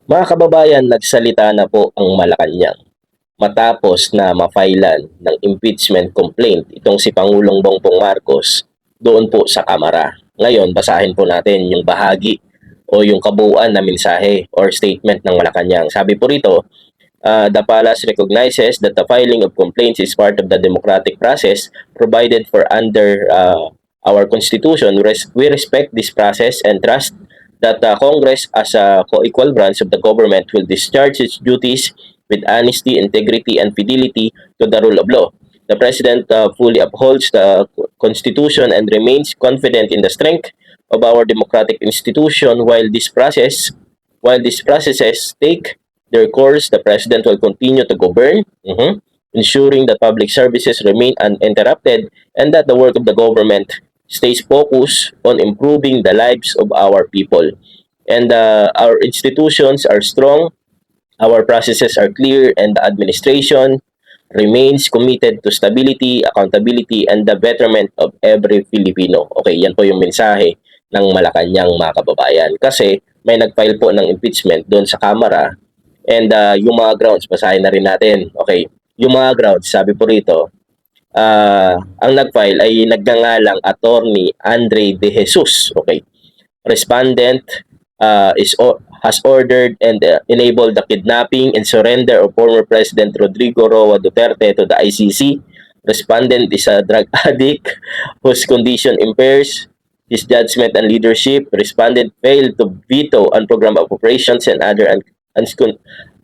Mga kababayan, nagsalita na po ang Malacanang matapos na mafailan ng impeachment complaint itong si Pangulong Bongbong Marcos doon po sa Kamara. Ngayon, basahin po natin yung bahagi o yung kabuuan na mensahe or statement ng Malacanang. Sabi po rito, the palace recognizes that the filing of complaints is part of the democratic process provided for under our Constitution. We respect this process and trust that Congress, as a co-equal branch of the government, will discharge its duties with honesty, integrity, and fidelity to the rule of law. The President fully upholds the Constitution and remains confident in the strength of our democratic institution while these processes take their course, the President will continue to govern, ensuring that public services remain uninterrupted and that the work of the government stays focused on improving the lives of our people. And our institutions are strong, our processes are clear, and the administration remains committed to stability, accountability, and the betterment of every Filipino. Okay, yan po yung mensahe ng Malacanang, mga kababayan. Kasi may nag-file po ng impeachment doon sa Kamara. And yung mga grounds, basahin na rin natin. Okay, yung mga grounds, sabi po rito, ang nag-file ay nagngangalang Attorney Andre De Jesus. Okay, respondent has ordered and enabled the kidnapping and surrender of former President Rodrigo Roa Duterte to the ICC. Respondent is a drug addict whose condition impairs his judgment and leadership. Respondent failed to veto unprogrammed appropriations and other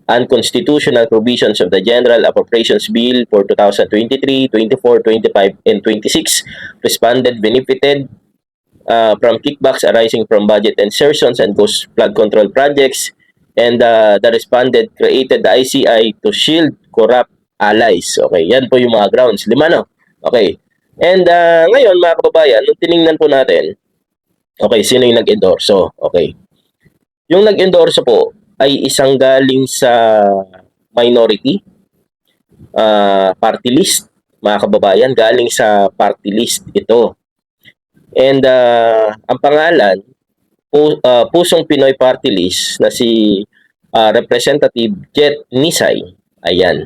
unconstitutional provisions of the General Appropriations Bill for 2023, 24, 25, and 26. Respondent benefited from kickbacks arising from budget insertions and ghost flood control projects, and the respondent created the ICI to shield corrupt allies. Okay, yan po yung mga grounds. 5, no? Okay. And ngayon, mga kababayan, nung tiningnan po natin, okay, sino yung nag-endorso? Okay. Yung nag-endorso po ay isang galing sa minority party list, mga kababayan, galing sa party list ito. And ang pangalan, Pusong Pinoy Party List na si Representative Jet Nisay. Ayan.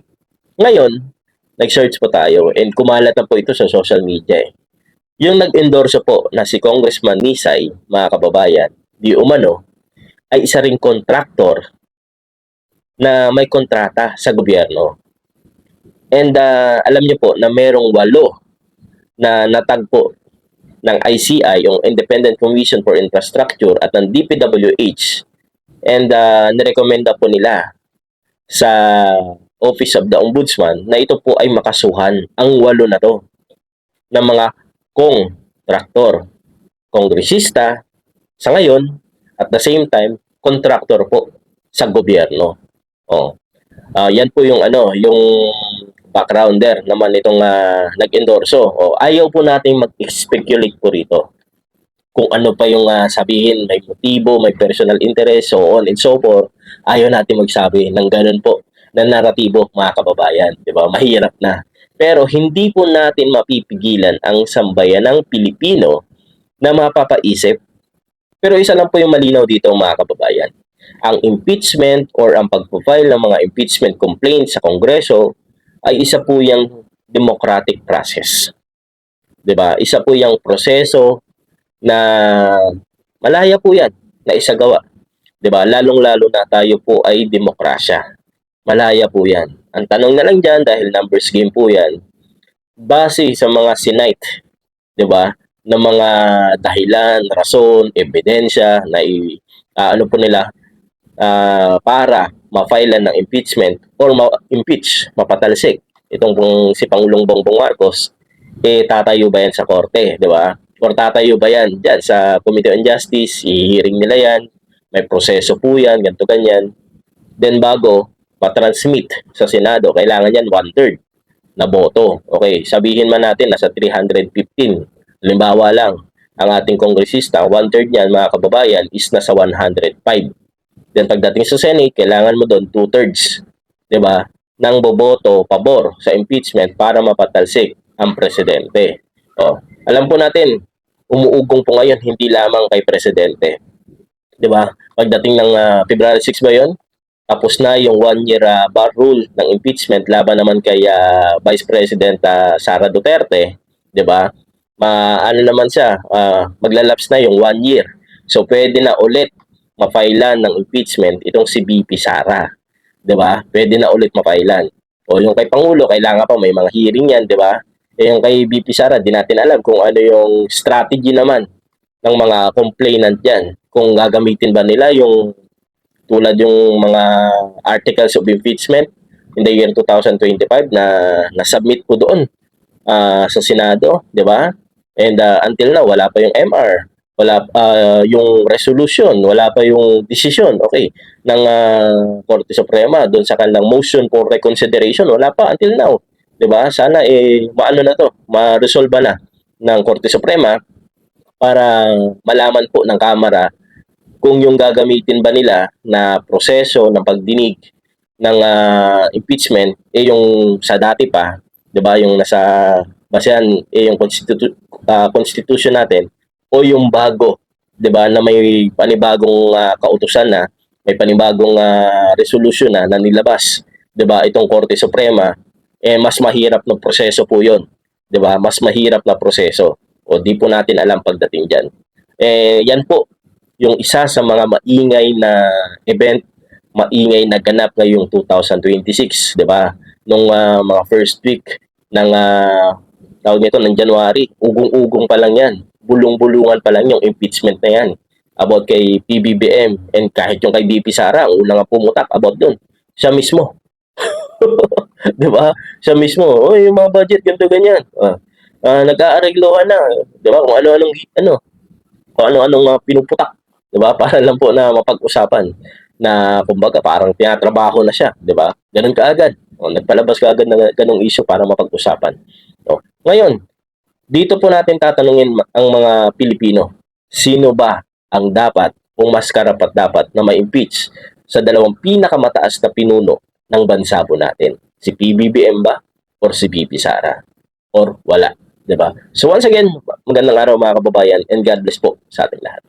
Ngayon, nag-search po tayo and kumalat na po ito sa social media. Yung nag-endorso po na si Congressman Nisay, mga kababayan, di umano, ay isa ring contractor na may kontrata sa gobyerno. And alam niyo po na merong 8 na natagpo ng ICI, yung Independent Commission for Infrastructure, at ng DPWH, and nirekomenda po nila sa Office of the Ombudsman na ito po ay makasuhan ang 8 na to ng mga kontraktor, kongresista sa ngayon, at the same time, kontraktor po sa gobyerno. Yan po yung yung backgrounder naman itong nag-endorso. Ayaw po nating mag-speculate po rito kung ano pa yung sabihin, may motibo, may personal interest, so on and so forth. Ayaw natin magsabi ng ganun po na naratibo, mga kababayan. Diba? Mahirap na. Pero hindi po natin mapipigilan ang sambayanang Pilipino na mapapaisip. Pero isa lang po yung malinaw dito, mga kababayan. Ang impeachment or ang pag-file ng mga impeachment complaints sa Kongreso ay isa po yung democratic process. 'Di ba? Isa po yung proseso na malaya po yan na isagawa. 'Di ba? Lalong-lalo na tayo po ay demokrasya. Malaya po yan. Ang tanong na lang dyan, dahil numbers game po yan, base sa mga sinite, 'di ba? Ng mga dahilan, rason, ebidensya na ano po nila para ma-file ng impeachment or ma-impeach, mapatalsik itong si Pangulong Bongbong Marcos, tatayo ba yan sa korte, di ba? Or tatayo ba yan dyan sa Committee on Justice, i-hearing nila yan, may proseso po yan, ganito ganyan. Then bago matransmit sa Senado, kailangan yan 1/3 na boto. Okay, sabihin man natin nasa 315. Halimbawa lang, ang ating kongresista, 1/3 niyan, mga kababayan, is nasa 105. Then pagdating sa Senate, kailangan mo doon 2/3, 'di ba? Nang boboto pabor sa impeachment para mapatalsik ang presidente. Alam po natin, umuugong po ngayon hindi lamang kay presidente. 'Di ba? Pagdating ng February 6 ba 'yon? tapos na yung 1 year bar rule ng impeachment laban naman kay Vice President Sara Duterte, 'di ba? Ano naman siya, maglalapse na yung 1 year. So pwede na ulit mafailan ng impeachment itong si VP Sara, 'di ba? Pwede na ulit mafailan. O yung kay Pangulo, kailangan pa may mga hearing 'yan, 'di ba? Eh yung kay VP Sara, di natin alam kung ano yung strategy naman ng mga complainant diyan. Kung gagamitin ba nila yung tulad yung mga articles of impeachment in the year 2025 na na-submit ko doon sa Senado, 'di ba? And until now wala pa yung MR, wala yung resolution, wala pa yung desisyon, okay, ng Korte Suprema doon sa kanilang motion for reconsideration, wala pa until now, 'di ba? Sana maano na to, ma-resolve na ng Korte Suprema para malaman po ng Kamara kung yung gagamitin ba nila na proseso ng pagdinig ng impeachment yung sa dati pa, 'di ba, yung nasa basehan yung constitution natin o yung bago, 'di ba, na may panibagong kautusan na, may panibagong resolution na nilabas, 'di ba, itong Korte Suprema, mas mahirap na proseso po 'yon, 'di ba? Mas mahirap na proseso. O di po natin alam pagdating diyan. Yan po yung isa sa mga maingay na event, maingay na ganap ngayong 2026, 'di ba? Nung mga first week ng tawag nito ng January, ugong-ugong pa lang 'yan. Bulong-bulungan pa lang yung impeachment na 'yan about kay PBBM, and kahit yung kay BP Sara, ang unang pumutak about doon. Siya mismo. 'Di ba? Siya mismo, "Oy, yung mga budget ganito ganyan." Nag-aareglohan na, 'di ba? Kung ano-anong pinuputak, 'di ba? Para lang po na mapag-usapan na kumbaga parang tinatrabaho na siya, 'di ba? Ganun kaagad. Nagpalabas kaagad ng ganung issue para mapag-usapan. Ngayon, dito po natin tatanungin ang mga Pilipino, sino ba ang dapat o mas karapat-dapat na ma-impeach sa dalawang pinakamataas na pinuno ng bansa po natin? Si PBBM ba or si VP Sara? Or wala, 'di ba? So once again, magandang araw mga kababayan, and God bless po sa ating lahat.